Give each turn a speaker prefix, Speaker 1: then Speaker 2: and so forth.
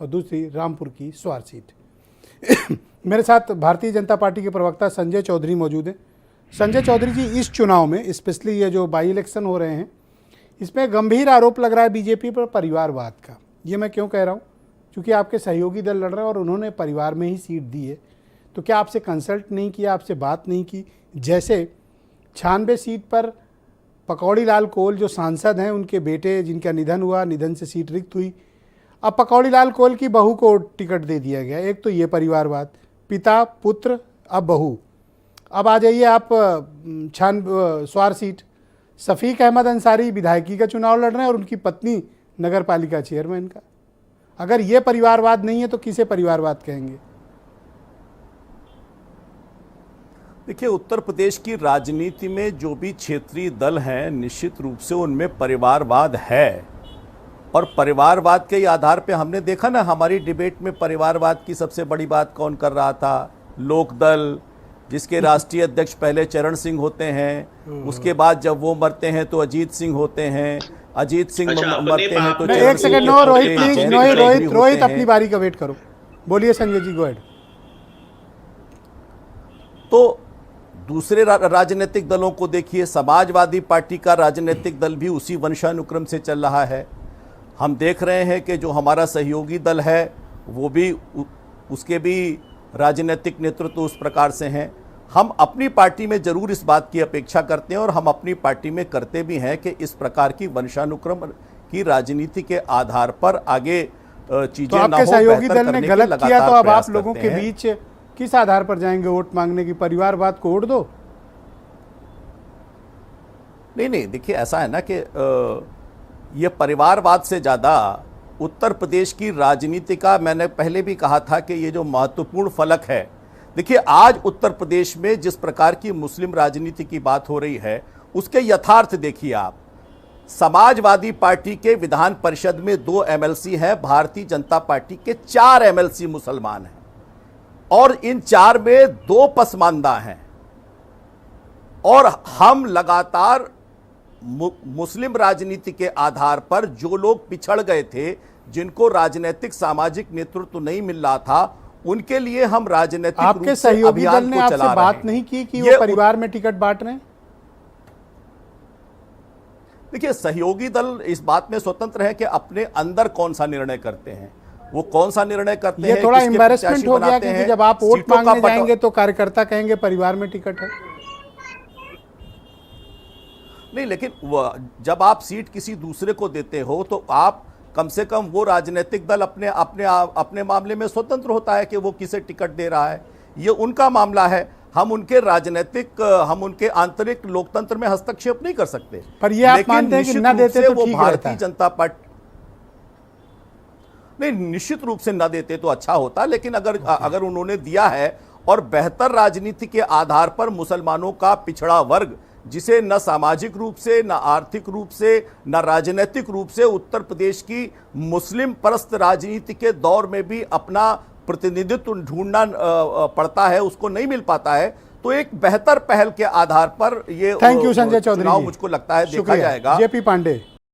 Speaker 1: और दूसरी रामपुर की स्वार सीट। मेरे साथ भारतीय जनता पार्टी के प्रवक्ता संजय चौधरी मौजूद हैं। संजय चौधरी जी, इस चुनाव में स्पेशली ये जो बाई इलेक्शन हो रहे हैं, इसमें गंभीर आरोप लग रहा है बीजेपी पर परिवारवाद का। ये मैं क्यों कह रहा हूँ? क्योंकि आपके सहयोगी दल लड़ रहे हैं और उन्होंने परिवार में ही सीट दी है। तो क्या आपसे कंसल्ट नहीं किया, आपसे बात नहीं की? जैसे 96 सीट पर पकौड़ी लाल कोल जो सांसद हैं, उनके बेटे जिनका निधन हुआ, निधन से सीट रिक्त हुई, अब पकौड़ी लाल कोल की बहू को टिकट दे दिया गया। एक तो ये परिवारवाद, पिता पुत्र अब बहू। अब आ जाइए आप स्वार सीट, शफीक अहमद अंसारी विधायकी का चुनाव लड़ रहे हैं और उनकी पत्नी नगर पालिका चेयरमैन का। अगर ये परिवारवाद नहीं है तो किसे परिवारवाद कहेंगे?
Speaker 2: देखिए, उत्तर प्रदेश की राजनीति में जो भी क्षेत्रीय दल हैं, निश्चित रूप से उनमें परिवारवाद है। और परिवारवाद के आधार पे हमने देखा ना, हमारी डिबेट में परिवारवाद की सबसे बड़ी बात कौन कर रहा था? लोकदल, जिसके राष्ट्रीय अध्यक्ष पहले चरण सिंह होते हैं, उसके बाद जब वो मरते हैं तो अजीत सिंह होते हैं, अजीत सिंह मरते हैं तो
Speaker 1: एक second, no Rohit please, Rohit अपनी बारी का वेट करो। बोलिए संजय जी, गो अहेड।
Speaker 2: तो दूसरे राजनीतिक दलों को देखिए, समाजवादी पार्टी का राजनीतिक दल भी उसी वंशानुक्रम से चल रहा है। हम देख रहे हैं कि जो हमारा सहयोगी दल है वो भी, उसके भी राजनीतिक नेतृत्व उस प्रकार से हैं। हम अपनी पार्टी में जरूर इस बात की अपेक्षा करते हैं और हम अपनी पार्टी में करते भी हैं कि इस प्रकार की वंशानुक्रम की राजनीति के आधार पर आगे चीजें ना हो।
Speaker 1: आपके सहयोगी दल ने गलत किया तो अब आप लोगों के बीच किस आधार पर जाएंगे वोट मांगने की? परिवारवाद को वोट दो?
Speaker 2: नहीं, देखिए ऐसा है ना कि ये परिवारवाद से ज्यादा उत्तर प्रदेश की राजनीति का, मैंने पहले भी कहा था कि ये जो महत्वपूर्ण फलक है, देखिए आज उत्तर प्रदेश में जिस प्रकार की मुस्लिम राजनीति की बात हो रही है, उसके यथार्थ देखिए आप। समाजवादी पार्टी के विधान परिषद में 2 MLC हैं, भारतीय जनता पार्टी के 4 MLC मुसलमान हैं और इन 4 में 2 पसमानदा हैं। और हम लगातार मुस्लिम राजनीति के आधार पर जो लोग पिछड़ गए थे, जिनको राजनीतिक सामाजिक नेतृत्व नहीं मिल रहा था, उनके लिए हम राजनीतिक
Speaker 1: आपके सहयोगी दल ने आपसे बात नहीं की कि वो परिवार में टिकट बांट रहे हैं?
Speaker 2: देखिए, सहयोगी दल इस बात में स्वतंत्र है कि अपने अंदर कौन सा निर्णय करते हैं, वो कौन सा निर्णय करते हैं।
Speaker 1: ये थोड़ा एम्बैरेसमेंट हो गया कि जब आप वोट मांगने जाएंगे तो कार्यकर्ता कहेंगे परिवार में टिकट है।
Speaker 2: नहीं, लेकिन जब आप सीट किसी दूसरे को देते हो तो आप कम से कम, वो राजनीतिक दल अपने मामले में स्वतंत्र होता है कि वो किसे टिकट दे रहा है, ये उनका मामला है। हम उनके आंतरिक लोकतंत्र में हस्तक्षेप नहीं कर सकते।
Speaker 1: पर ये आप मानते हैं कि न देते तो
Speaker 2: वो
Speaker 1: ठीक
Speaker 2: भारतीय जनता पार्टी, नहीं, निश्चित रूप से न देते तो अच्छा होता, लेकिन अगर उन्होंने दिया है और बेहतर राजनीति के आधार पर मुसलमानों का पिछड़ा वर्ग, जिसे न सामाजिक रूप से, न आर्थिक रूप से, न राजनीतिक रूप से उत्तर प्रदेश की मुस्लिम परस्त राजनीति के दौर में भी अपना प्रतिनिधित्व ढूंढना पड़ता है, उसको नहीं मिल पाता है, तो एक बेहतर पहल के आधार पर ये
Speaker 1: थैंक यू संजय चौधरी,
Speaker 2: मुझको लगता है देखा जाएगा।
Speaker 1: जेपी पांडे।